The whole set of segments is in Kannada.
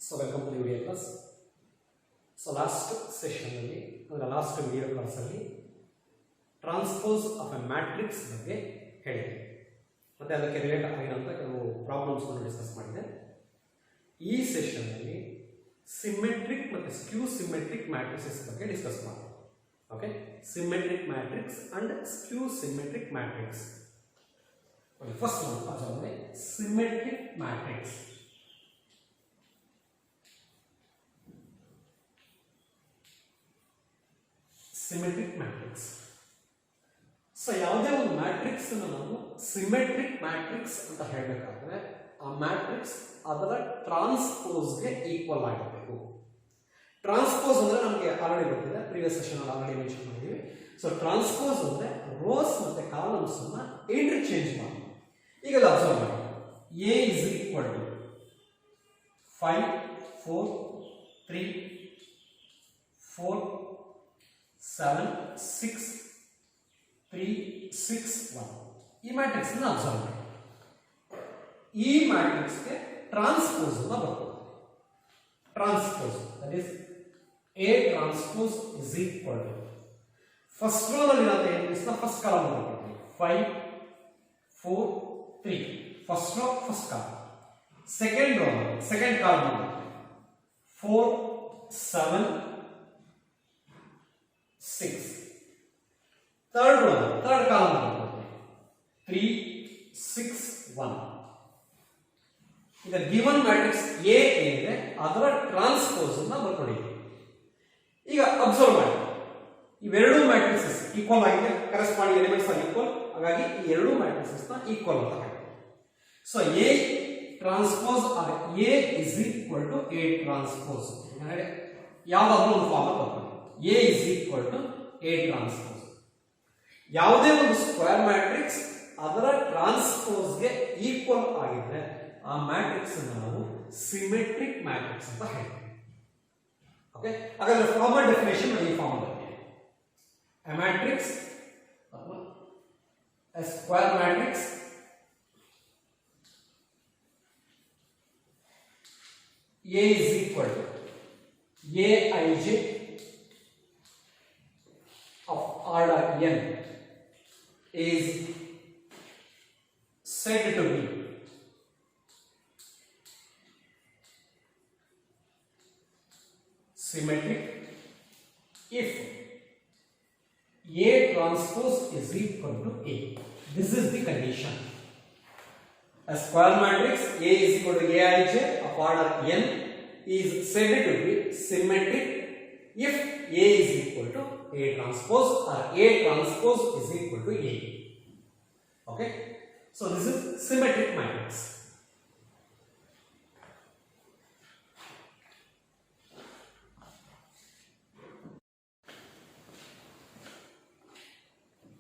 So welcome to the video class. So last session alli ಅಂದ್ರೆ last video class ಅಲ್ಲಿ ಟ್ರಾನ್ಸ್ಪೋಸ್ ಆಫ್ ಎ ಮ್ಯಾಟ್ರಿಕ್ಸ್ ಬಗ್ಗೆ ಹೇಳಿದೆ ಮತ್ತೆ ಅದಕ್ಕೆ ರಿಲೇಟ್ ಆಗಿರುವಂತ ಕೆಲವು ಪ್ರಾಬ್ಲಮ್ಸ್ ಅನ್ನು ಡಿಸ್ಕಸ್ ಮಾಡಿದೆ. ಈ ಸೆಷನ್ ಅಲ್ಲಿ ಸಿಮೆಟ್ರಿಕ್ ಮತ್ತೆ ಸ್ಕ್ಯೂ ಸಿಮೆಟ್ರಿಕ್ ಮ್ಯಾಟ್ರಿಸಸ್ ಬಗ್ಗೆ ಡಿಸ್ಕಸ್ ಮಾಡೋಣ. Okay, symmetric matrix and skew symmetric matrix. First one ಅದರಲ್ಲಿ symmetric matrix. Symmetric matrix. So ಯಾವುದೇ ಒಂದು ಮ್ಯಾಟ್ರಿಕ್ಸ್ ಅನ್ನು ನಾವು ಸಿಮೆಟ್ರಿಕ್ ಮ್ಯಾಟ್ರಿಕ್ಸ್ ಅಂತ ಹೇಳಬೇಕಾದ್ರೆ ಆ ಮ್ಯಾಟ್ರಿಕ್ಸ್ ಅದರ ಟ್ರಾನ್ಸ್ಪೋಸ್ಗೆ ಈಕ್ವಲ್ ಆಗಿರಬೇಕು. ಟ್ರಾನ್ಸ್ಪೋಸ್ ಅಂದ್ರೆ ನಮಗೆ ಆಲ್ರೆಡಿ ಗೊತ್ತಿದೆ, ಪ್ರೀವಿಯಸ್ ಸೆಷನ್ ಅಲ್ಲಿ ಆಲ್ರೆಡಿ ಮೆನ್ಷನ್ ಮಾಡಿದ್ವಿ. ಸೊ ಟ್ರಾನ್ಸ್ಪೋಸ್ ಅಂದ್ರೆ ರೋಸ್ ಮತ್ತೆ ಕಾಲಮ್ಸ್ ಅನ್ನ ಇಂಟರ್ಚೇಂಜ್ ಮಾಡಿ. ಈಗ ಅಬ್ಸರ್ವ್ ಮಾಡಿ, A is equal to 5 4 3 4 7 6 3 6 1 ಈ ಮ್ಯಾಟ್ರಿಕ್ಸ್ ಅನ್ನು ಅಬ್ಸರ್ವ್ ಮಾಡಿ. ಈ ಮ್ಯಾಟ್ರಿಕ್ಸ್ ಗೆ ಟ್ರಾನ್ಸ್ಪೋಸ್ ಅನ್ನು ಬರ್ತದೆ. Transpose that is A transpose is equal to first row ನಲ್ಲಿ ಇರುತ್ತೆ ಏನಿಸ್ನ ಫಸ್ಟ್ ಕಾಲಮ್ ಬರುತ್ತೆ 5 4 3 first row first column. Second row second column 4 7 6. Third row third column 3 6 1. ಈಗ ಗಿವನ್ ಮ್ಯಾಟ್ರಿಕ್ಸ್ A ಏನಿದೆ ಅದರ ಟ್ರಾನ್ಸ್ಪೋಸ್ ಅನ್ನು ಬರ್ಕೊಳ್ಳಿ. ಈಗ ಅಬ್ಸರ್ವ್ ಮಾಡಿ, ಇವೆರಡು ಮ್ಯಾಟ್ರಿಕ್ಸಸ್ ಈಕ್ವಲ್ ಆಗಿದೆ, ಕರೆಸ್ಪಾಂಡಿಂಗ್ ಎಲಿಮೆಂಟ್ಸ್ ಆರ್ ಈಕ್ವಲ್. ಹಾಗಾಗಿ ಈ ಎರಡು ಮ್ಯಾಟ್ರಿಕ್ಸಸ್ ನ ಈಕ್ವಲ್ ಅಂತ ಹೇಳ್ತೀವಿ. So A transpose or A is equal to A transpose. ಯಾವ್ದಾದ್ರು ಒಂದು ಫಾರ್ಮ್ ಬರ್ಕೊಳ್ಳಿ. A is equal to A transpose. ಯಾವುದೇ ಒಂದು ಸ್ಕ್ವೇರ್ ಮ್ಯಾಟ್ರಿಕ್ಸ್ ಅದರ ಟ್ರಾನ್ಸ್ಪೋಸ್ಗೆ ಈಕ್ವಲ್ ಆಗಿದ್ರೆ ಆ ಮ್ಯಾಟ್ರಿಕ್ಸ್ ಅನ್ನು ನಾವು ಸಿಮೆಟ್ರಿಕ್ ಮ್ಯಾಟ್ರಿಕ್ಸ್ ಅಂತ ಹೇಳ್ತೀವಿ. ಓಕೆ, ಹಾಗಾದ್ರೆ ಫಾರ್ಮಲ್ ಡೆಫಿನೇಷನ್ ಈ ಫಾರ್ಮ್ ಬರುತ್ತೆ. A matrix A square matrix A is equal to Aij of order n is said to be symmetric if A transpose is equal to A. This is the condition. A square matrix A is equal to Aij of order n is said to be symmetric if A is equal to A transpose or A transpose is equal to A. Okay, so this is symmetric matrix.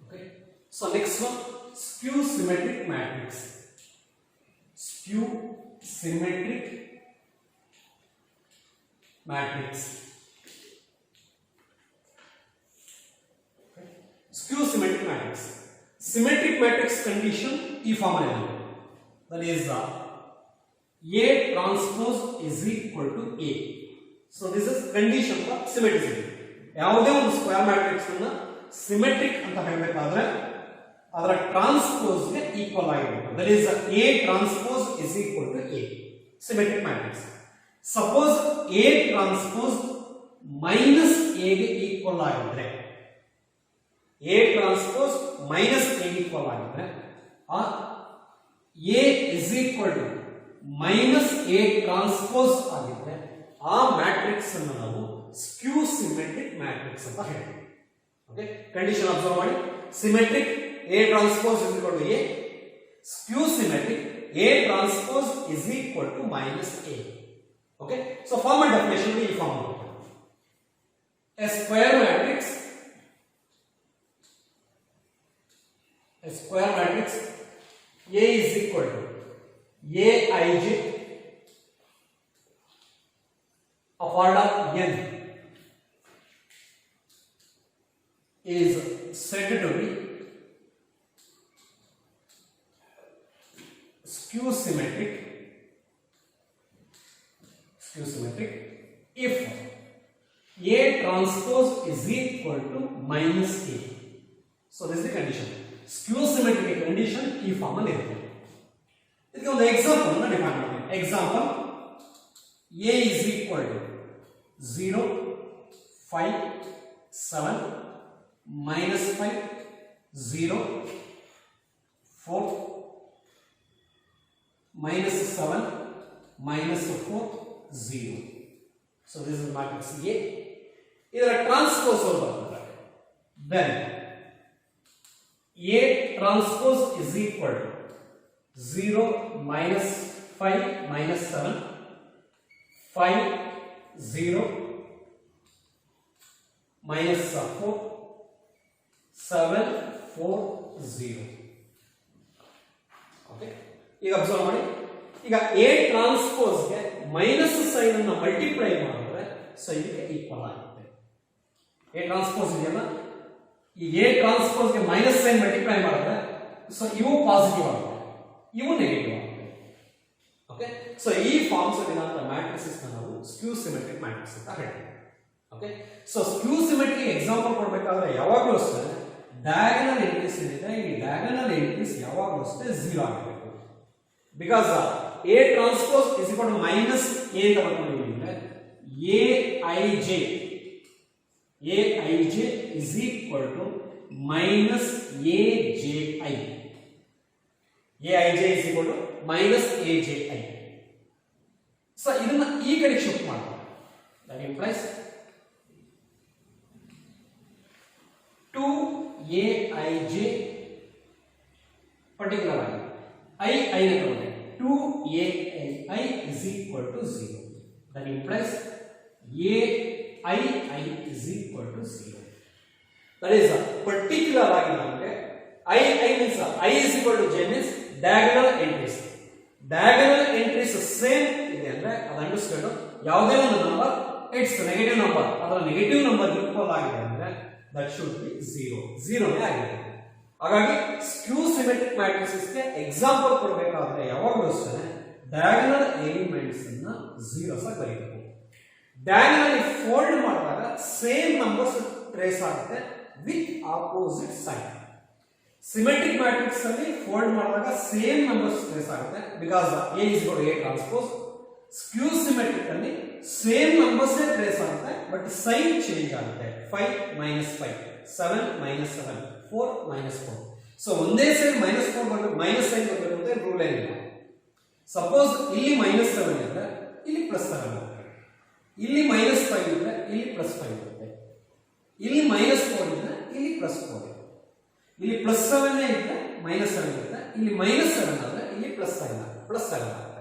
Okay, so next one, skew symmetric matrix. Skew symmetric matrix. Skew symmetric matrix. Symmetric matrix condition ಈ ಫಾರ್ಮ್ ಅಲ್ಲಿ ಇದೆ. That is A transpose is equal to A. So this is condition for symmetricity. ಯಾವುದೇ ಒಂದು ಸ್ಕ್ವೇರ್ ಮ್ಯಾಟ್ರಿಕ್ಸ್ ಅನ್ನು ಸಿಮೆಟ್ರಿಕ್ ಅಂತ ಹೇಳಬೇಕಾದ್ರೆ ಅದರ ಟ್ರಾನ್ಸ್ಪೋಸ್ ಗೆ ಈಕ್ವಲ್ ಆಗಿರಬೇಕು. That is A transpose is equal to A. Symmetric matrix. Suppose A transpose minus A ಗೆ ಈಕ್ವಲ್ ಆಗಿದ್ರೆ, A transpose minus A equal ಆಗಿದ್ರೆ, A is equal to minus A transpose ಆಗಿದ್ರೆ ಆ ಮ್ಯಾಟ್ರಿಕ್ಸ್ ಅನ್ನು ನಾವು ಸ್ಕ್ಯೂ ಸಿಮೆಟ್ರಿಕ್ ಮ್ಯಾಟ್ರಿಕ್ಸ್ ಅಂತ ಹೇಳ್ತೀವಿ. ಓಕೆ, ಕಂಡೀಷನ್ ಅಬ್ಸರ್ವ್ ಮಾಡಿ. Symmetric A transpose is equal to A. ಸ್ಕ್ಯೂ symmetric A transpose is equal to minus A. Okay, so formal definition ಈ ಫಾರ್ಮ್ ಬರುತ್ತೆ. A square matrix A is equal to Aij of order n is said to be skew symmetric skew symmetric if A transpose is equal to minus A. So this is the condition. Skew symmetric condition ಈ ಫಾರ್ಮ್ ಅಲ್ಲಿ ಇರುತ್ತೆ. ಇದಕ್ಕೆ ಒಂದು ಎಕ್ಸಾಂಪಲ್ ಅನ್ನು ಡಿಫೈನ್ ಮಾಡ್ತೀನಿ. Example A is equal to 0, 5, 7, minus 5, 0, 4, minus 7, minus 4, 0. So this is matrix A. ಇದರ ಟ್ರಾನ್ಸ್ಪೋಸ್ ಬರ್ತದೆ. Then A transpose is equal to 0, minus 5, minus 7, 5, 0, minus 4, 7, 4, 0. Okay. ಈಗ ಅಬ್ಸರ್ವ್ ಮಾಡಿ. ಈಗ A ಟ್ರಾನ್ಸ್ಪೋಸ್ ಗೆ ಮೈನಸ್ ಸೈನ್ ಅನ್ನು ಮಲ್ಟಿಪ್ಲೈ ಮಾಡಿದ್ರೆ ಸೊ ಇದಕ್ಕೆ ಈಕ್ವಲ್ ಆಗುತ್ತೆ. A ಟ್ರಾನ್ಸ್ಪೋಸ್ ಇದೆಯಲ್ಲ, ಈ A ಟ್ರಾನ್ಸ್ಪೋಸ್ ಗೆ ಮೈನಸ್ ಸೈನ್ ಮಲ್ಟಿಪ್ಲೈ ಮಾಡಿದ್ರೆ ಸೊ ಇವು ಪಾಸಿಟಿವ್ ಆಗುತ್ತೆ, ಇವು ನೆಗೆಟಿವ್ ಆಗುತ್ತೆ. ಓಕೆ, ಸೊ ಈ ಫಾರ್ಮ್ಸ್ ಇರುವಂತ ಮ್ಯಾಟ್ರಿಸಸ್ ನಾವು ಸ್ಕ್ಯೂ ಸಿಮೆಟ್ರಿಕ್ ಮ್ಯಾಟ್ರಿಕ್ಸ್ ಅಂತ ಹೇಳ್ತೀವಿ. ಓಕೆ, ಸೊ ಸ್ಕ್ಯೂ ಸಿಮೆಟ್ರಿಕ್ ಎಕ್ಸಾಂಪಲ್ ಕೊಡಬೇಕಾದ್ರೆ ಯಾವಾಗಲೂ ಅಷ್ಟೇ ಡಯಾಗನಲ್ ಎಂಟ್ರೀಸ್ ಏನಿದೆ ಈ ಡಯಾಗನಲ್ ಎಂಟ್ರೀಸ್ ಯಾವಾಗಲೂ ಅಷ್ಟೇ 0 ಆಗಬೇಕು. Because A transpose is equal to minus A ಅಂತ ಬರ್ಕೊಂಡಿದ್ದೀವಿ ಅಂದ್ರೆ AIJ is equal to minus AJI. AIJ is equal to minus AJI. So ಇದನ್ನ ಈ ಕಡೆ ಶಿಫ್ಟ್ ಮಾಡೋಣ. That implies 2AIJ particular ಆಗಿ I ನ ತಗೊಂಡೆ 2AI is equal to 0. That implies AI is equal to 0. That is particular ಆಗಿ ನಮಗೆ I means I is equal to J means diagonal entries. Diagonal entries same ಇದೆ ಅಂದ್ರೆ ಅದು ಅಂಡರ್ಸ್ಟ್ಯಾಂಡ್. ಯಾವುದೇ ಒಂದು ನಂಬರ್ ಇಟ್ಸ್ ನೆಗೆಟಿವ್ ನಂಬರ್, ಅದರ ನೆಗೆಟಿವ್ ನಂಬರ್ ಈಕ್ವಲ್ ಆಗಿದೆ ಅಂದ್ರೆ ದಟ್ ಶುಡ್ ಬಿ 0 ನೇ ಆಗಿದೆ. ಹಾಗಾಗಿ ಸ್ಕ್ಯೂ ಸಿಮೆಟ್ರಿಕ್ ಮ್ಯಾಟ್ರಿಸಸ್ ಗೆ ಎಕ್ಸಾಂಪಲ್ ಕೊಡಬೇಕಾದ್ರೆ ಯಾವಾಗಲೂ ಅಷ್ಟೇ ಡಯಾಗನಲ್ ಎಲಿಮೆಂಟ್ಸ್ ಅನ್ನ 0 ಆಗಿ ಬರೀಬೇಕು. ಡಯಾಗನಲಿ ಫೋಲ್ಡ್ ಮಾಡಿದಾಗ ಸೇಮ್ ನಂಬರ್ಸ್ ಟ್ರೇಸ್ ಆಗುತ್ತೆ with opposite sign. Symmetric matrix ಅಲ್ಲಿ ಫೋಲ್ಡ್ ಮಾಡಿದಾಗ ಸೇಮ್ ನಂಬರ್ಸ್ ಟ್ರೇಸ್ ಆಗುತ್ತೆ because A is equal to A transpose. Skew symmetric ಅಲ್ಲಿ ಸೇಮ್ ನಂಬರ್ಸ್ ಟ್ರೇಸ್ ಆಗುತ್ತೆ ಬಟ್ ಸೈನ್ ಚೇಂಜ್ ಆಗುತ್ತೆ. 5 minus 5, 7 minus 7, 4 minus 4. ಸೊ ಒಂದೇ ಸೈಡ್ -4 ಬರಬೇಕು, ಮೈನಸ್ ಸೈನ್ ಬರಬೇಕು ಅಂತ ರೂಲ್ ಏನಿಲ್ಲ. ಸಪೋಸ್ ಇಲ್ಲಿ -7 ಇದ್ರೆ ಇಲ್ಲಿ +7 ಬರುತ್ತೆ, ಇಲ್ಲಿ -5 ಇದ್ರೆ ಇಲ್ಲಿ +5 ಇರುತ್ತೆ, ಇಲ್ಲಿ -4 ಇದ್ರೆ ಇಲ್ಲಿ +4 ಇರುತ್ತೆ, ಇಲ್ಲಿ +7 ಇದ್ರೆ -7 ಇರುತ್ತೆ, ಇಲ್ಲಿ -7 ಆದ್ರೆ ಇಲ್ಲಿ +7 ಆಗುತ್ತೆ.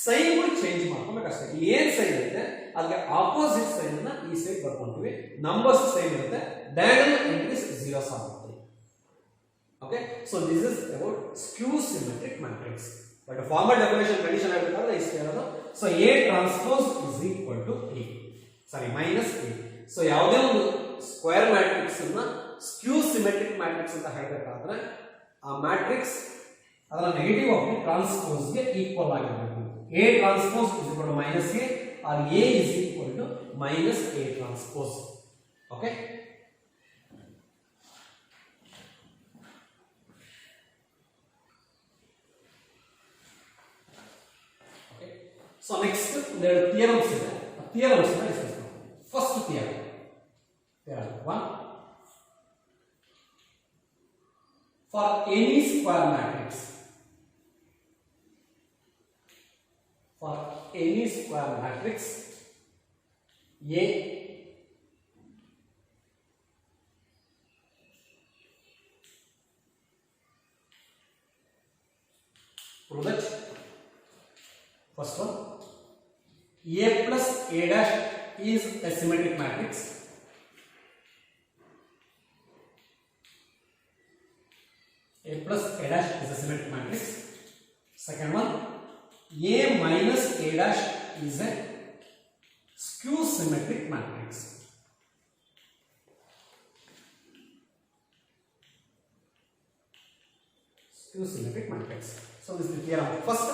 ಸೈನ್ ಚೇಂಜ್ ಮಾಡ್ಕೊಬೇಕಷ್ಟೇ. ಇಲ್ಲಿ ಏನ್ ಸೈನ್ ಇರುತ್ತೆ ಅದಕ್ಕೆ ಆಪೋಸಿಟ್ ಸೈನ್ ಅನ್ನ ಈ ಸೈಡ್ ಬರ್ಕೊಂತೀವಿ. ನಂಬರ್ಸ್ ಸೇಮ್ ಇರುತ್ತೆ, ಡಯಾಗನಲ್ ಎಂಟ್ರೀಸ್ 0 ಆಗುತ್ತೆ. Okay, so this is about skew symmetric matrix. But formal definition condition ಆಗಬೇಕಾದ್ರೆ ಇಷ್ಟೇ ಇರೋದು. So A transpose is equal to A, sorry minus A. So ಯಾವುದೇ ಒಂದು ಸ್ಕ್ವೇರ್ ಮ್ಯಾಟ್ರಿಕ್ಸ್ ಅನ್ನ ಸ್ಕ್ಯೂ ಸಿಮೆಟ್ರಿಕ್ ಮ್ಯಾಟ್ರಿಕ್ಸ್ ಅಂತ ಹೇಳಬೇಕಾದ್ರೆ ಆ ಮ್ಯಾಟ್ರಿಕ್ಸ್ ಅದರ ನೆಗೆಟಿವ್ ಆಫ್ ಟ್ರಾನ್ಸ್ಪೋಸ್ ಗೆ ಈಕ್ವಲ್ ಆಗಿರಬೇಕು. A transpose is equal to minus A or A is equal to minus A transpose. Okay. Okay. So next there are theorems here. Theorems are discussed. First theorem. Theorem 1. For any square matrix. For any square matrix A prove that. First one, A plus A dash is a symmetric matrix. A plus A dash is a symmetric matrix. Second one, A minus A dash is a skew symmetric matrix. Skew symmetric matrix. So this is the theorem. First,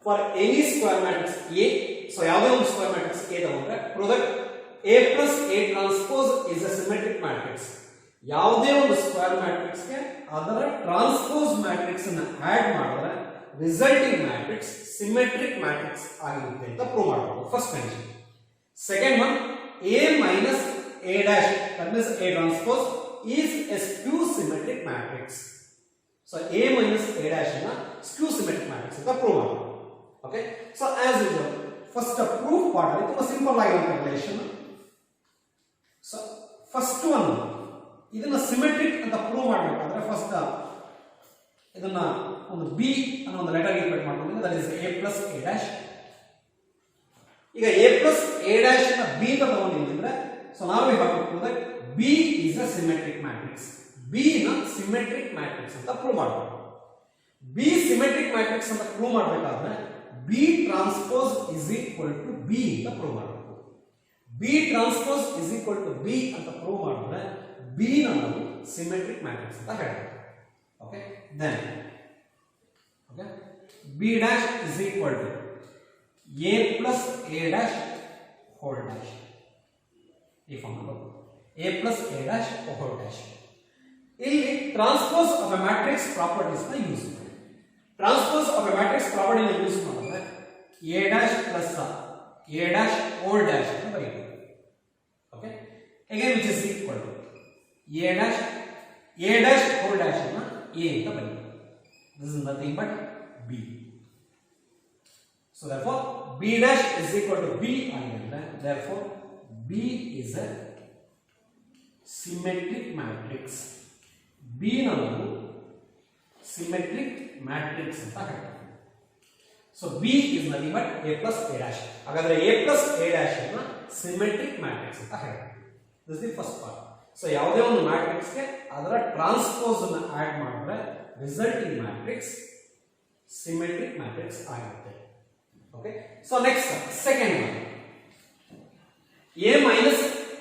for any square matrix A, so ಯಾವುದೇ ಒಂದು ಸ್ಕ್ವೇರ್ ಮ್ಯಾಟ್ರಿಕ್ಸ್ A ತಗೊಂಡ್ರೆ product A plus A transpose is a symmetric matrix. ಯಾವುದೇ ಒಂದು ಸ್ಕ್ವೇರ್ ಮ್ಯಾಟ್ರಿಕ್ಸ್ ಗೆ ಅದರ ಟ್ರಾನ್ಸ್ಪೋಸ್ ಮ್ಯಾಟ್ರಿಕ್ಸ್ ಅನ್ನು ಆಡ್ ಮಾಡಿದ್ರೆ ರಿಸಲ್ಟಿಂಗ್ ಮ್ಯಾಟ್ರಿಕ್ಸ್ ಸಿಮೆಟ್ರಿಕ್ ಮ್ಯಾಟ್ರಿಕ್ಸ್ ಆಗಿರುತ್ತೆ ಅಂತ ಪ್ರೂವ್ ಮಾಡಬಹುದು. First condition. Second one A minus A dash that means A transpose is a skew symmetric matrix. So A minus A dash ಅನ್ನು skew symmetric matrix ಅಂತ ಪ್ರೂವ್ ಮಾಡಬಹುದು. Okay, so as usual first proof part ಅಲ್ಲಿ ತುಂಬಾ ಸಿಂಪಲ್ ಆಗಿರೋ ರಿಲೇಷನ್. ಸೊ ಫಸ್ಟ್ ಒನ್ ಇದನ್ನ ಸಿಮೆಟ್ರಿಕ್ ಅಂತ ಪ್ರೂವ್ ಮಾಡಬೇಕಾದ್ರೆ ಫಸ್ಟ್ ಇದನ್ನ ಒಂದು ಬಿ ಅನ್ನೋ ಒಂದು ಲೆಟರ್ ಇನ್ಪುಟ್ ಮಾಡ್ಕೊಂಡಿದ್ದೆ, that is A plus A dash. ಈಗ A plus A dash ಅನ್ನ B ಅಂತ ತಗೊಂಡಿದ್ರೆ ಸೊ ನಾವು ಹೇಳಬಹುದು that B is a symmetric matrix. B ನ ಸಿಮೆಟ್ರಿಕ್ ಮ್ಯಾಟ್ರಿಕ್ಸ್ ಅಂತ ಪ್ರೂವ್ ಮಾಡಬಹುದು. B ಸಿಮೆಟ್ರಿಕ್ ಮ್ಯಾಟ್ರಿಕ್ಸ್ ಅಂತ ಪ್ರೂವ್ ಮಾಡಬೇಕಾದ್ರೆ B transpose is equal to B ಅಂತ ಪ್ರೂವ್ ಮಾಡಬೇಕು. B transpose is equal to B ಅಂತ ಪ್ರೂವ್ ಮಾಡಿದ್ರೆ B ನ ನಾವು ಸಿಮೆಟ್ರಿಕ್ ಮ್ಯಾಟ್ರಿಕ್ಸ್ ಅಂತ ಹೇಳ್ತೀವಿ. Okay, then okay B dash is equal to A plus A dash whole dash. ಈ form A plus A dash whole dash. ಇಲ್ಲಿ transpose of a matrix properties ನ ಯೂಸ್ ಮಾಡಿ. Transpose of a matrix property ನ ಯೂಸ್ ಮಾಡಿದ್ರೆ A dash plus A dash whole dash ಅಂತ ಬರೀತೀವಿ. Okay, again which is equal to A dash whole dash ಅನ್ನು A ಅಂತ ಬರೀತೀವಿ. This is nothing but B. So therefore B dash is equal to B ಆಗಿದ್ರೆ therefore B is a symmetric matrix. B ನಾವು symmetric matrix ಅಂತ ಹೇಳ್ತೀವಿ. So B is nothing but A plus A dash. ಹಾಗಾದ್ರೆ A plus A dash ಅನ್ನು symmetric matrix ಅಂತ ಹೇಳ್ತೀವಿ. This is the first part. So ಯಾವುದೇ ಒಂದು ಮ್ಯಾಟ್ರಿಕ್ಸ್ ಗೆ ಅದರ ಟ್ರಾನ್ಸ್ಪೋಸ್ ಅನ್ನು ಆಡ್ ಮಾಡಿದ್ರೆ ರಿಸಲ್ಟಿಂಗ್ ಮ್ಯಾಟ್ರಿಕ್ಸ್ ಸಿಮೆಟ್ರಿಕ್ ಮ್ಯಾಟ್ರಿಕ್ಸ್ ಆಗುತ್ತೆ. Okay, so next second one A minus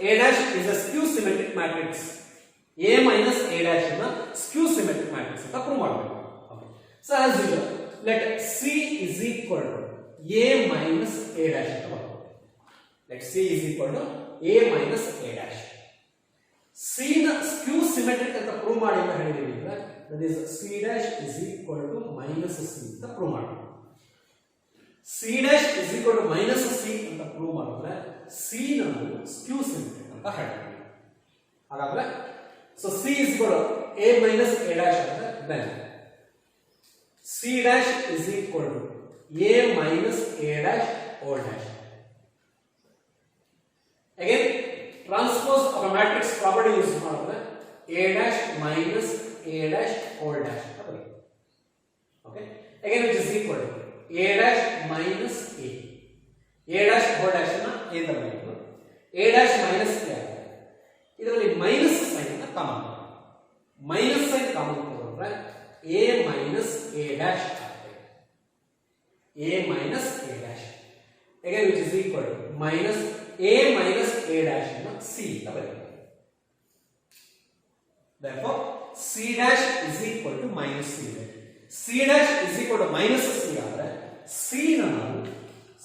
A dash is a skew symmetric matrix. A minus A dash ಅನ್ನು skew symmetric matrix ಅಂತ ಪ್ರೂವ್ ಮಾಡಬೇಕು. Okay, so as usual let C is equal to A minus A dash ಅಂತ ಬರುತ್ತೆ. Let C is equal to A minus A dash. C ನ skew symmetric ಅಂತ ಪ್ರೂವ್ ಮಾಡಿ ಅಂತ ಹೇಳಿದ್ರೆ that is C dash is equal to minus C ಅಂತ ಪ್ರೂವ್ ಮಾಡಬೇಕು. C dash is equal to minus C ಅಂತ ಪ್ರೂವ್ ಮಾಡಿದ್ರೆ C ನ skew symmetric ಅಂತ ಹೇಳ್ತೀವಿ. ಹಾಗಾದ್ರೆ so C is equal to A minus A dash ಅಂದ್ರೆ then C dash is equal to A minus A dash whole dash. Again transpose of a matrix property use ಮಾಡಿದ್ರೆ A dash minus A dash whole dash ಅಂತ ಬರುತ್ತೆ. Okay, again which is equal to A dash minus A. A dash whole dash ಅನ್ನು A ಅಂತ ಬರೆಯೋದು. A dash minus A ಆಗುತ್ತೆ. ಇದರಲ್ಲಿ ಮೈನಸ್ ಸೈನ್ ಅನ್ನು ಕಾಮನ್ ಮಾಡಿ ಮೈನಸ್ ಸೈನ್ ಕಾಮನ್ ತಗೊಂಡ್ರೆ A minus A dash ಆಗುತ್ತೆ. A minus A dash. Again which is equal to minus A minus A dash ಅನ್ನು C ಅಂತ ಬರೆಯೋದು. Therefore C dash is equal to minus C dash. C dash is equal to minus C ಆದರೆ C ನ ನಾವು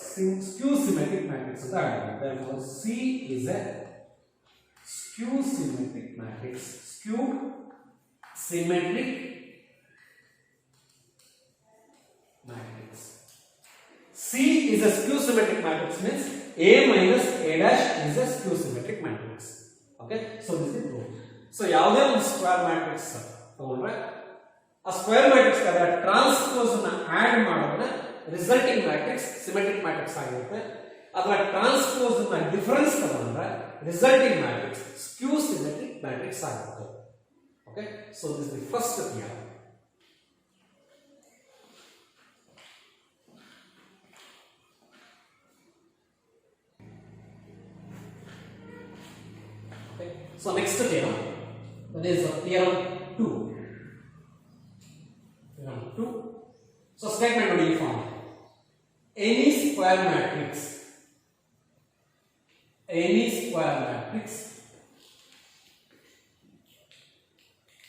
skew symmetric matrix ಅಂತ ಹೇಳ್ತೀವಿ. Therefore C is a skew symmetric matrix. Skew symmetric matrix. C is a skew symmetric matrix means A minus A dash is a skew symmetric matrix. Okay, so this is proof. So ಯಾವುದೇ ಒಂದು ಸ್ಕ್ವೇರ್ ಮ್ಯಾಟ್ರಿಕ್ಸ್ ತಗೊಂಡ್ರೆ ಆ ಸ್ಕ್ವೇರ್ ಮ್ಯಾಟ್ರಿಕ್ಸ್ ಅದರ ಟ್ರಾನ್ಸ್ಪೋಸ್ ಅನ್ನು ಆಡ್ ಮಾಡಿದ್ರೆ ರಿಸಲ್ಟಿಂಗ್ ಮ್ಯಾಟ್ರಿಕ್ಸ್ ಸಿಮೆಟ್ರಿಕ್ ಮ್ಯಾಟ್ರಿಕ್ಸ್ ಆಗಿರುತ್ತೆ. ಅದರ ಟ್ರಾನ್ಸ್ಪೋಸ್ ಅನ್ನು ಡಿಫರೆನ್ಸ್ ತಗೊಂಡ್ರೆ resulting matrix skew symmetric matrix ಆಗುತ್ತೆ. Okay, so this is the first theorem. So next theorem, that is theorem 2. Theorem 2. So statement will be formed. Any square matrix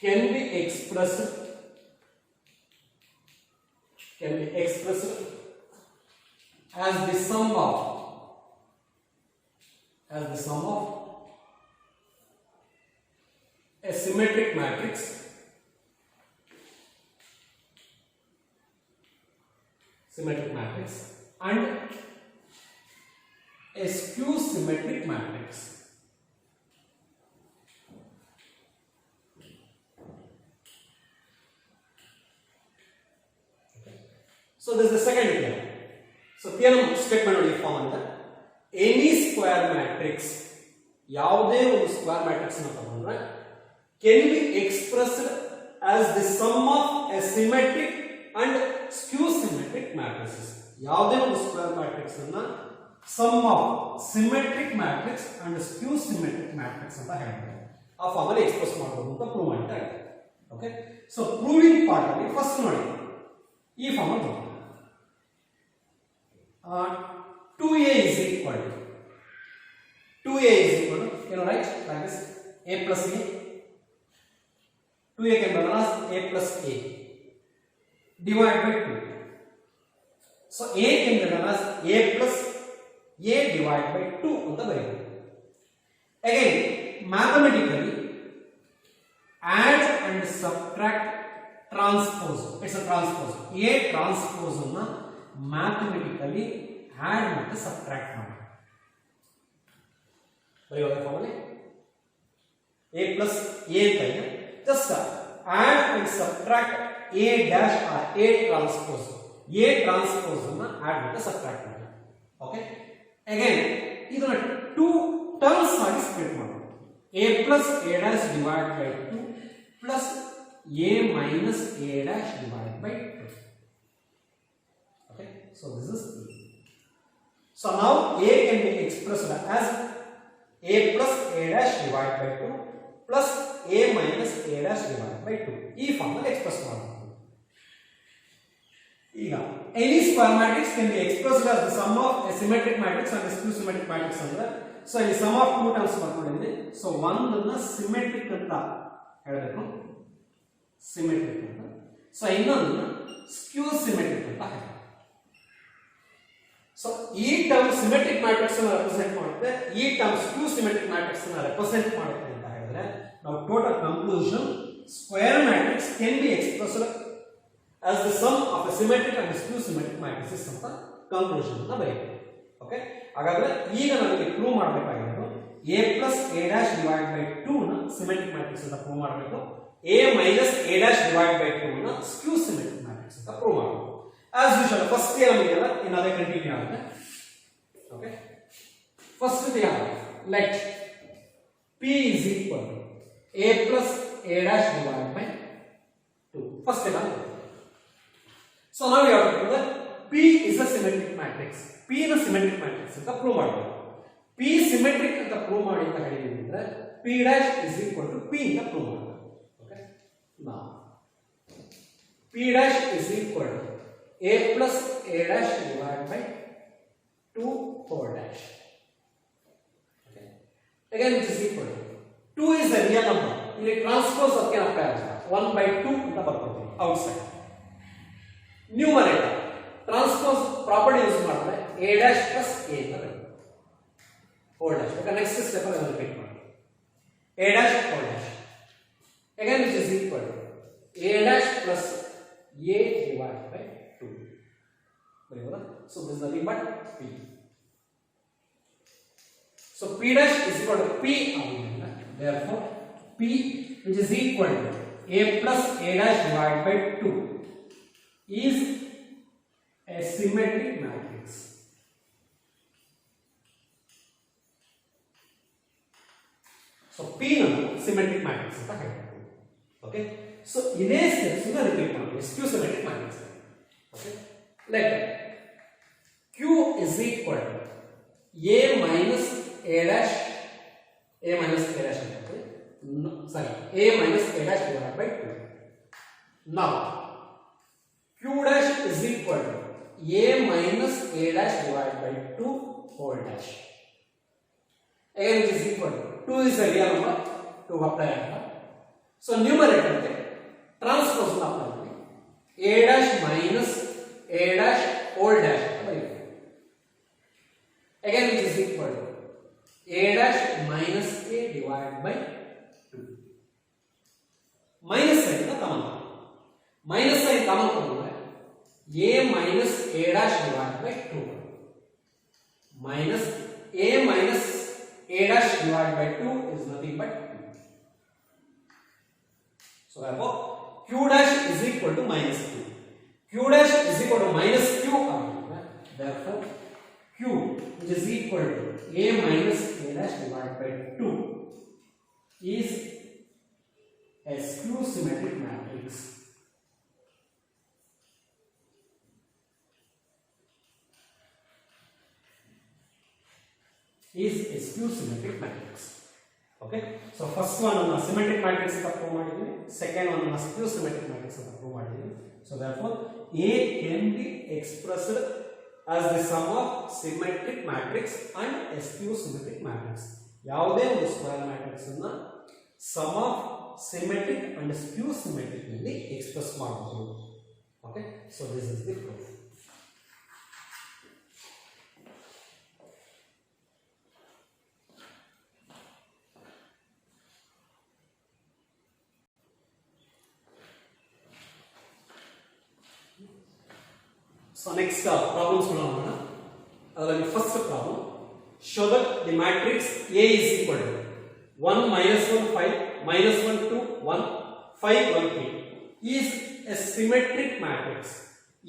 can be expressed as the sum of a symmetric matrix and a skew symmetric matrix. So this is the second theorem. So theorem statement on the form that any square matrix, ಯಾವುದೇ ಒಂದು ಸ್ಕ್ವೇರ್ ಮ್ಯಾಟ್ರಿಕ್ಸ್ ಅನ್ನು ತಗೊಂಡ್ರೆ can be expressed as the sum of a symmetric and skew symmetric matrices. ಯಾವುದೇ ಒಂದು ಸ್ಕ್ವೇರ್ ಮ್ಯಾಟ್ರಿಕ್ಸ್ ಅನ್ನ sum of symmetric matrix and skew symmetric matrix ಅಂತ ಹೇಳ್ತಾರೆ. ಆ ಫಾರ್ಮ್ ಅಲ್ಲಿ ಎಕ್ಸ್ಪ್ರೆಸ್ ಮಾಡಬಹುದು ಅಂತ ಪ್ರೂವ್ ಮಾಡ್ತಾ ಇದ್ದಾರೆ. ಓಕೆ, ಸೊ ಪ್ರೂವಿಂಗ್ ಪಾರ್ಟ್ ಅಲ್ಲಿ ಫಸ್ಟ್ ನೋಡಿ ಈ ಫಾರ್ಮ್ ಅಲ್ಲಿ 2a is equal to you know, right, like this, a plus a, 2a can be written as a plus a divided by 2. So a can be written as a plus a divided by 2 anta bariyಬಹುದು. Again, mathematically add and subtract transpose, it's a transpose, a transpose anna mathematically add ಮತ್ತು subtract ಮಾಡಿ ಬರೆಯೋದು ಫಾರ್ಮುಲಾ a plus a ಅಂತ ಇದೆ. just add and subtract a dash or a transpose ಅನ್ನು add ಮತ್ತು subtract ಮಾಡಿ. ಓಕೆ, ಅಗೇನ್ ಇದನ್ನ ಟೂ ಟರ್ಮ್ಸ್ ಆಗಿ ಸ್ಪ್ಲಿಟ್ ಮಾಡೋಣ. a plus a dash divided by 2 plus a minus a dash divided by 2. Okay, so this is a. So now a can be expressed as a plus a dash divided by 2 plus a minus a dash divided by 2. ಈ ಫಾರ್ಮ್ ಅಲ್ಲಿ ಎಕ್ಸ್ಪ್ರೆಸ್ ಮಾಡಬಹುದು. ಈಗ any square matrix can be expressed as the sum of a symmetric matrix and a skew symmetric matrix ಅಂದ್ರೆ ಸೊ ಇಲ್ಲಿ sum of two terms ಬರ್ಕೊಂಡಿದೆ. ಸೊ ಒಂದನ್ನ ಸಿಮೆಟ್ರಿಕ್ ಅಂತ ಹೇಳಬೇಕು, ಸಿಮೆಟ್ರಿಕ್ ಅಂತ. ಸೊ ಇನ್ನೊಂದನ್ನ ಸ್ಕ್ಯೂ ಸಿಮೆಟ್ರಿಕ್ ಅಂತ ಹೇಳಬೇಕು. ಸೊ ಈ ಟರ್ಮ್ ಸಿಮೆಟ್ರಿಕ್ ಮ್ಯಾಟ್ರಿಕ್ಸ್ ಅನ್ನು ರೆಪ್ರೆಸೆಂಟ್ ಮಾಡುತ್ತೆ, ಈ ಟರ್ಮ್ ಸ್ಕ್ಯೂ ಸಿಮೆಟ್ರಿಕ್ ಮ್ಯಾಟ್ರಿಕ್ಸ್ ಅನ್ನು ರೆಪ್ರೆಸೆಂಟ್ ಮಾಡುತ್ತೆ ಅಂತ ಹೇಳಿದ್ರೆ ನಾವು total conclusion square matrix can be expressed as the sum of a symmetric and skew symmetric matrices ಅಂತ ಕನ್ಕ್ಲೂಷನ್ ಅನ್ನು ಬರೆಯಬೇಕು. ಓಕೆ, ಹಾಗಾದ್ರೆ ಈಗ ನಮಗೆ ಪ್ರೂವ್ ಮಾಡಬೇಕಾಗಿರೋದು a plus a dash divided by 2 ನ ಸಿಮೆಟ್ರಿಕ್ ಮ್ಯಾಟ್ರಿಕ್ಸ್ ಅಂತ ಪ್ರೂವ್ ಮಾಡಬೇಕು, a minus a dash divided by 2 ನ ಸ್ಕ್ಯೂ ಸಿಮೆಟ್ರಿಕ್ ಮ್ಯಾಟ್ರಿಕ್ಸ್ ಅಂತ ಪ್ರೂವ್ ಮಾಡಬೇಕು. as usual first theorem ಇದೆಲ್ಲ ಇನ್ನದೇ ಕಂಟಿನ್ಯೂ ಆಗುತ್ತೆ. Okay, first theorem let p is equal to a plus a dash divided by 2. first theorem. so now we have to prove that p is a symmetric matrix. p is a symmetric matrix ಅಂತ ಪ್ರೂವ್ ಮಾಡಬೇಕು. p symmetric ಅಂತ ಪ್ರೂವ್ ಮಾಡಿ ಅಂತ ಹೇಳಿದ್ರೆ p dash is equal to p ಅಂತ ಪ್ರೂವ್ ಮಾಡಬೇಕು. Okay, now p dash is equal to a plus a dash divided by 2 whole dash. Okay, again it is equal to 2 is a real number. ಇಲ್ಲಿ ಟ್ರಾನ್ಸ್ಪೋಸ್ ಅದಕ್ಕೆ ಅಪ್ಲೈ ಆಗುತ್ತೆ, 1 by 2 ಅಂತ ಬರ್ಕೊಳ್ತೀವಿ outside. Numerator transpose property use ಮಾಡಿದ್ರೆ a dash plus a ಅಂತ ಬರುತ್ತೆ, whole dash. Okay, next step ಅಲ್ಲಿ ರಿಪೀಟ್ ಮಾಡಿ a dash whole dash. again it is equal to a dash plus a divided by 2. So this is nothing but p. So p dash is equal to p. Therefore p which is equal to a plus a dash divided by 2 is a symmetric matrix. So p is symmetric matrix ಅಂತ ಹೇಳ್ತೀವಿ. ಓಕೆ, ಸೊ ಇದೇ ಸ್ಟೆಪ್ಸ್ ಅನ್ನು ರಿಪೀಟ್ ಮಾಡ್ತೀವಿ ಸ್ಕ್ಯೂ symmetric matrix. Okay, let q is equal to a minus a dash sorry a minus a dash divided by 2. now q dash is equal to a minus a dash divided by 2 whole dash. again it is equal to 2 is a real number to apply ಅಂತ. so numerator ಗೆ ಟ್ರಾನ್ಸ್ಪೋಸ್ apply ಮಾಡಿ a dash minus a dash whole dash ಅಂತ ಬರೆಯುತ್ತೆ. a minus a dash divided by 2 minus a minus a dash divided by 2 is nothing but 2. So therefore q dash is equal to minus q. Q dash is equal to minus q. Therefore q, which is equal to a minus a dash divided by 2, is a skew symmetric matrix. Is a skew symmetric matrix. Okay, so first one on symmetric matrix anta prove madidini, second one on skew symmetric matrix anta prove madidini. So therefore A can be expressed as the sum of symmetric matrix and a skew symmetric matrix. ಯಾವುದೇ ಒಂದು ಸ್ಕ್ವೇರ್ ಮ್ಯಾಟ್ರಿಕ್ಸ್ ಅನ್ನು sum of symmetric and skew symmetric ನಲ್ಲಿ ಎಕ್ಸ್ಪ್ರೆಸ್ ಮಾಡಬಹುದು. Okay, so this is the proof. So next problems ನೋಡೋಣ. ಅದರಲ್ಲಿ first problem, show that the matrix A is equal to 1 minus 1 5 minus 1 2 1 5 1 3 is a symmetric matrix.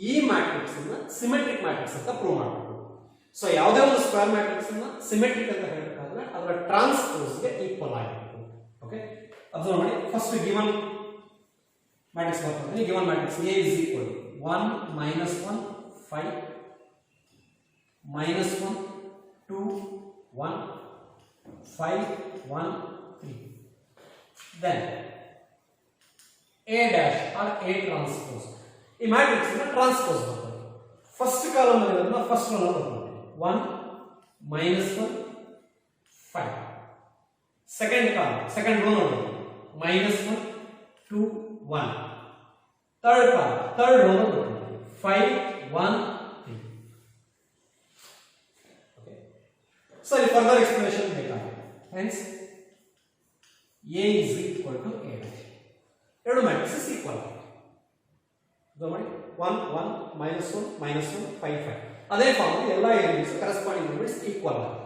ಈ ಮ್ಯಾಟ್ರಿಕ್ಸ್ ಅನ್ನು ಸಿಮೆಟ್ರಿಕ್ ಮ್ಯಾಟ್ರಿಕ್ಸ್ ಅಂತ ಪ್ರೂವ್ ಮಾಡಬೇಕು. ಸೊ ಯಾವುದೇ ಒಂದು ಸ್ಕ್ವೇರ್ ಮ್ಯಾಟ್ರಿಕ್ಸ್ ಅನ್ನು ಸಿಮೆಟ್ರಿಕ್ ಅಂತ ಹೇಳಬೇಕಾದ್ರೆ ಅದರ ಟ್ರಾನ್ಸ್ಪೋಸ್ ಗೆ ಈಕ್ವಲ್ ಆಗಿರಬೇಕು. ಓಕೆ, ಅಬ್ಸರ್ವ್ ಮಾಡಿ. ಫಸ್ಟ್ ಗಿವನ್ ಮ್ಯಾಟ್ರಿಕ್ಸ್ ಬರ್ತದೆ. Given matrix A is equal to 1 minus 1 5 minus 1 2 1 5 1 3. Then A dash or A transpose. ಈ ಮ್ಯಾಟ್ರಿಕ್ಸ್ ನ ಟ್ರಾನ್ಸ್ಪೋಸ್ ಬರ್ತದೆ. ಫಸ್ಟ್ ಕಾಲಮ್ ಅಲ್ಲಿ ಇರೋದನ್ನ ಫಸ್ಟ್ ರೋ ನಲ್ಲಿ ಬರ್ತದೆ. 1 minus 1 5. Second column second row ನಲ್ಲಿ minus 1 2 1. Third column third row ನಲ್ಲಿ ಬರ್ತದೆ 5 1 3. Okay, so further explanation ಬೇಕಾಗಿದೆ. Hence A is equal to A dash. ಎರಡು ಮ್ಯಾಟ್ರಿಕ್ಸ್ ಈಕ್ವಲ್ ಆಗಿದೆ. ನೋಡಿ 1 1 minus 1 minus 1 5 5. ಅದೇ ಫಾರ್ಮ್ ಎಲ್ಲ ಎಲಿಮೆಂಟ್ಸ್ ಕರೆಸ್ಪಾಂಡಿಂಗ್ ಎಲಿಮೆಂಟ್ಸ್ ಈಕ್ವಲ್ ಆಗಿದೆ.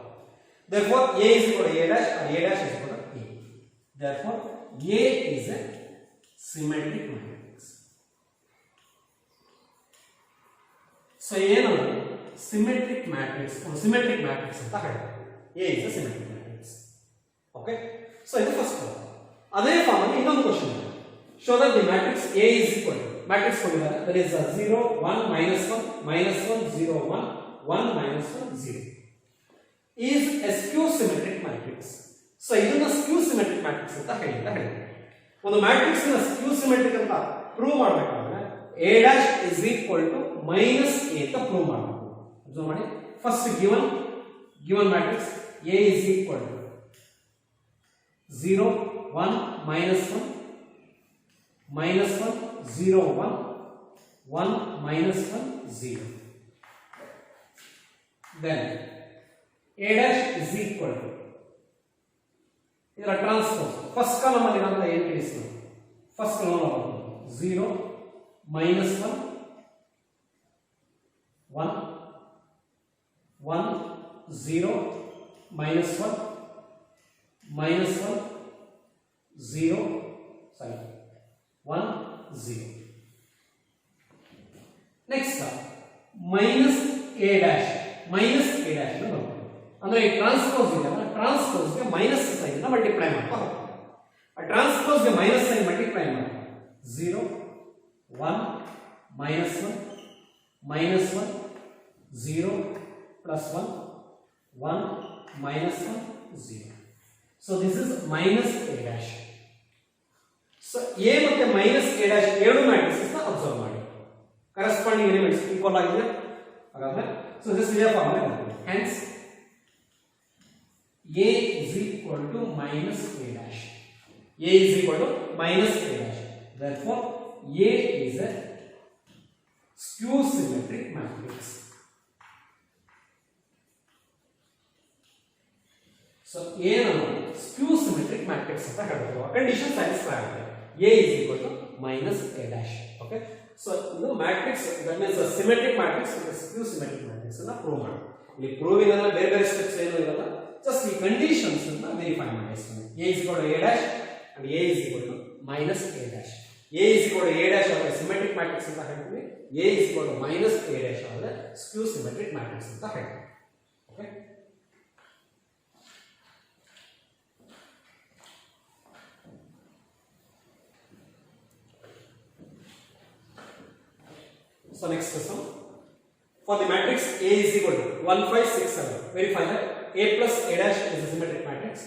Therefore A is equal to A dash or A dash is equal to A. Therefore A is a symmetric matrix. So ಏನು ಸಿಮೆಟ್ರಿಕ್ ಮ್ಯಾಟ್ರಿಕ್ಸ್, ಒಂದು ಸಿಮೆಟ್ರಿಕ್ ಮ್ಯಾಟ್ರಿಕ್ಸ್ ಅಂತ ಹೇಳ್ತಾರೆ. A is a symmetric matrix. Okay, so ಇದು ಫಸ್ಟ್ ಫಾರ್ಮ್. ಅದೇ ಫಾರ್ಮ್ ಅಲ್ಲಿ ಇನ್ನೊಂದು ಕ್ವೆಶ್ಚನ್ ಇದೆ. Show that the matrix A is equal to matrix ಕೊಟ್ಟಿದ್ದಾರೆ. That is 0 1 minus 1 minus 1 0 1 1 minus 1 0 is a skew symmetric matrix. So ಇದನ್ನ skew symmetric matrix ಅಂತ ಹೇಳಿದ್ದಾರೆ. ಒಂದು ಮ್ಯಾಟ್ರಿಕ್ಸ್ ನ skew symmetric ಅಂತ ಪ್ರೂವ್ ಮಾಡಬೇಕಾದ್ರೆ A dash is equal to minus A ಅಂತ ಪ್ರೂವ್ ಮಾಡಬೇಕು. ಅಬ್ಸರ್ವ್ ಮಾಡಿ. First given matrix A is equal to 0 1 minus 1 minus 1 0 1 1 minus 1 0. Then A dash is equal to ಇದರ ಟ್ರಾನ್ಸ್ಪೋಸ್ ಫಸ್ಟ್ ಕಾಲಮ್ ಅಲ್ಲಿ ಇರುವಂತ entries first column 0 minus 1 1 1 0 minus 1 minus 1 0 sorry 1 0. Next minus A dash ಅಂದ್ರೆ ಈ ಟ್ರಾನ್ಸ್ಪೋಸ್ ಇದೆ ಅಲ್ಲ, ಟ್ರಾನ್ಸ್ಪೋಸ್ ಗೆ ಮೈನಸ್ ಸೈನ್ ಅನ್ನು ಮಲ್ಟಿಪ್ಲೈ ಮಾಡ್ತಾ ಹೋಗ್ತೀವಿ. ಆ ಟ್ರಾನ್ಸ್ಪೋಸ್ ಗೆ ಮೈನಸ್ ಸೈನ್ ಮಲ್ಟಿಪ್ಲೈ ಮಾಡಿ 0 1 minus 1 minus 1 0 plus 1 1 minus 1 0. So this is minus A dash. So A ಮತ್ತೆ minus A dash ಎರಡು ಮ್ಯಾಟ್ರಿಕ್ಸ್ ನ ಅಬ್ಸರ್ವ್ ಮಾಡಿ. ಕರೆಸ್ಪಾಂಡಿಂಗ್ ಎಲಿಮೆಂಟ್ಸ್ ಈಕ್ವಲ್ ಆಗಿದೆ. ಹಾಗಾದ್ರೆ so this is a formula. Hence A is equal to minus A dash. A is equal to minus A dash. Therefore A is a skew symmetric matrix. So A ನಾವು skew symmetric matrix ಅಂತ ಹೇಳ್ತೀವಿ. ಕಂಡೀಷನ್ ಸ್ಯಾಟಿಸ್ಫೈ ಆಗುತ್ತೆ. A is equal to minus A dash. Okay, so ಇದು matrix that means symmetric matrix ಮತ್ತೆ ಸ್ಕ್ಯೂ ಸಿಮೆಟ್ರಿಕ್ ಮ್ಯಾಟ್ರಿಕ್ಸ್ ಅನ್ನ ಪ್ರೂವ್ ಮಾಡಿ. ಇಲ್ಲಿ ಪ್ರೂವಿಂಗ್ ಅಂದ್ರೆ ಬೇರೆ ಬೇರೆ ಸ್ಟೆಪ್ಸ್ ಏನು ಇರಲ್ಲ, ಜಸ್ಟ್ ಈ ಕಂಡೀಷನ್ಸ್ ಅನ್ನ ವೆರಿಫೈ ಮಾಡಿ ಅಷ್ಟೇ. a is equal to a dash and a is equal to minus a dash. a is equal to a dash ಆದ್ರೆ ಸಿಮೆಟ್ರಿಕ್ ಮ್ಯಾಟ್ರಿಕ್ಸ್ ಅಂತ ಹೇಳ್ತೀವಿ, a is equal to minus a dash ಆದ್ರೆ ಸ್ಕ್ಯೂ ಸಿಮೆಟ್ರಿಕ್ ಮ್ಯಾಟ್ರಿಕ್ಸ್ ಅಂತ ಹೇಳ್ತೀವಿ. Okay, so next sum for the matrix A is equal to 1 5 6 7, verify that A plus A dash is a symmetric matrix,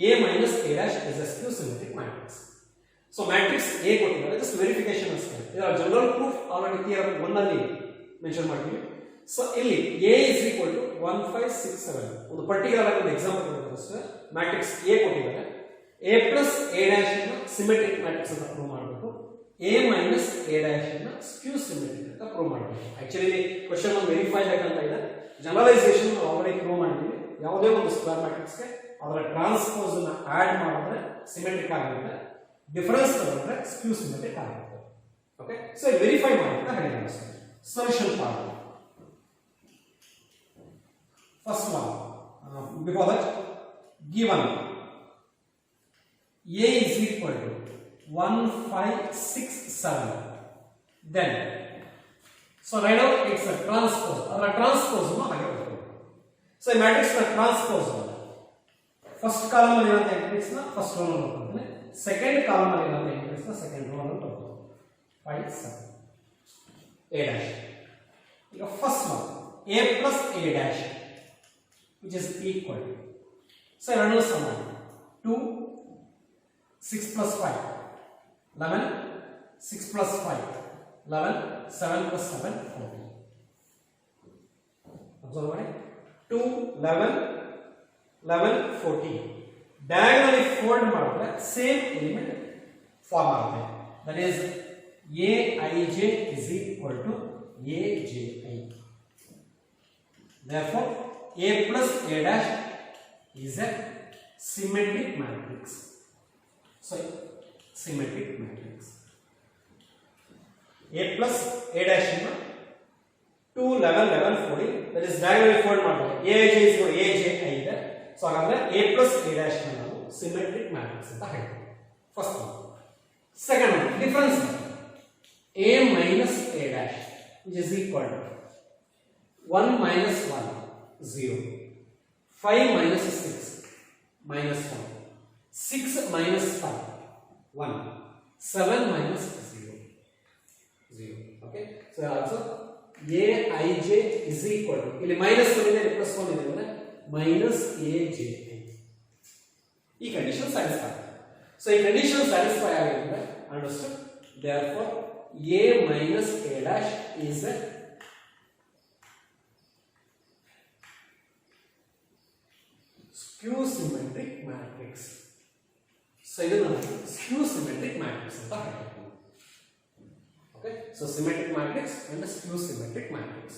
A minus A dash is a skew symmetric matrix. So matrix A ಕೊಟ್ಟಿದ್ದಾರೆ, just verification ಅಷ್ಟೇ. ಇದರ ಜನರಲ್ ಪ್ರೂಫ್ ಆಲ್ರೆಡಿ ಥಿಯರಮ್ 1 ಅಲ್ಲಿ ಮೆನ್ಷನ್ ಮಾಡಿದ್ವಿ. ಸೊ ಇಲ್ಲಿ A is equal to 1 5 6 7 ಒಂದು ಪರ್ಟಿಕ್ಯುಲರ್ ಆಗಿ ಒಂದು ಎಕ್ಸಾಂಪಲ್ ಕೊಟ್ಟಿದ್ದಾರೆ ಅಷ್ಟೇ. ಮ್ಯಾಟ್ರಿಕ್ಸ್ A ಕೊಟ್ಟಿದ್ದಾರೆ, A plus A dash ಅನ್ನು ಸಿಮೆಟ್ರಿಕ್ ಮ್ಯಾಟ್ರಿಕ್ಸ್ ಅಂತ ಪ್ರೂವ್ ಮಾಡಬೇಕು, A minus A dash ಅನ್ನು ಸ್ಕ್ಯೂ ಸಿಮೆಟ್ರಿಕ್ ಅಂತ ಪ್ರೂವ್ ಮಾಡಬೇಕು. ಆಕ್ಚುಲಿ ಕ್ವೆಶ್ಚನ್ ಒಂದು ವೆರಿಫೈ ಬೇಕಂತ ಇದೆ, ಜನರಲೈಸೇಷನ್ ಆಲ್ರೆಡಿ ಪ್ರೂವ್ ಮಾಡಿದ್ವಿ. ಯಾವುದೇ ಒಂದು ಸ್ಕ್ವೇರ್ ಮ್ಯಾಟ್ರಿಕ್ಸ್ ಗೆ ಅದರ ಟ್ರಾನ್ಸ್ಪೋಸ್ ಅನ್ನು ಆಡ್ ಮಾಡಿದ್ರೆ ಸಿಮೆಟ್ರಿಕ್ ಆಗುತ್ತೆ, ಡಿಫರೆನ್ಸ್ ತಗೊಂಡ್ರೆ ಸ್ಕ್ಯೂ ಸಿಮೆಟ್ರಿಕ್ ಆಗುತ್ತೆ. ಓಕೆ, ಸೊ ವೆರಿಫೈ ಮಾಡಿ ಅಂತ ಹೇಳಿದ್ರೆ solution part. First one, before that given A is equal to 1 5 6 7, then so right now it's a transpose, ಅದರ ಟ್ರಾನ್ಸ್ಪೋಸ್ ಅನ್ನು ಹಾಗೆ ಬರೆಯಬೇಕು. ಸೊ ಈ ಮ್ಯಾಟ್ರಿಕ್ಸ್ ನ ಟ್ರಾನ್ಸ್ಪೋಸ್ ಫಸ್ಟ್ ಕಾಲಮ್ ಅಲ್ಲಿ ಇರೋ ಎಂಟ್ರೀಸ್ ನ ಫಸ್ಟ್ ರೋ ಅನ್ನು ತಗೊಳ್ತೀನಿ, ಸೆಕೆಂಡ್ ಕಾಲಮ್ ಅಲ್ಲಿ ಇರೋ ಎಂಟ್ರೀಸ್ ನ ಸೆಕೆಂಡ್ ರೋ ಅನ್ನು ತಗೊಳ್ತೀನಿ. 5 7 A dash. ಈಗ first one A plus A dash which is equal to, so ಎರಡೂ ಸಮ 2 6 plus 5 11, 6 plus 5 11, 7 plus 7 14. Observe ಮಾಡಿ 2 11 11 14 diagonally fold ಮಾಡಿದ್ರೆ ಸೇಮ್ ಎಲಿಮೆಂಟ್ ಫಾರ್ಮ್ ಆಗುತ್ತೆ. That is Aij is equal to Aji. Therefore A plus A dash is a symmetric matrix. So symmetric matrix. A plus A dash is 2 11 11 14, that is diagonally fold ಮಾಡಿದ್ರೆ Aij is equal to Aji ಇದೆ. ಸೊ ಹಾಗಾದ್ರೆ A plus A dash ನ ನಾವು symmetric matrix ಅಂತ ಹೇಳ್ತೀವಿ. First one. Second one difference A minus A dash which is equal to 1 minus 1 0, 5 minus 6 minus 1, 6 minus 5 1, 7 minus 0 0. Okay, so also Aij is equal to, ಇಲ್ಲಿ minus 1 ಇದೆ plus 1 ಇದೆ ಅಂದ್ರೆ minus Aji. ಈ ಕಂಡೀಷನ್ ಸ್ಯಾಟಿಸ್ಫೈ. ಸೊ ಈ ಕಂಡೀಷನ್ ಸ್ಯಾಟಿಸ್ಫೈ ಆಗಿದ್ರೆ understood, therefore A minus A dash is a skew symmetric matrix. So ಇದನ್ನು skew symmetric matrix ಅಂತ ಹೇಳ್ತೀವಿ. Okay, so symmetric matrix and a skew symmetric matrix.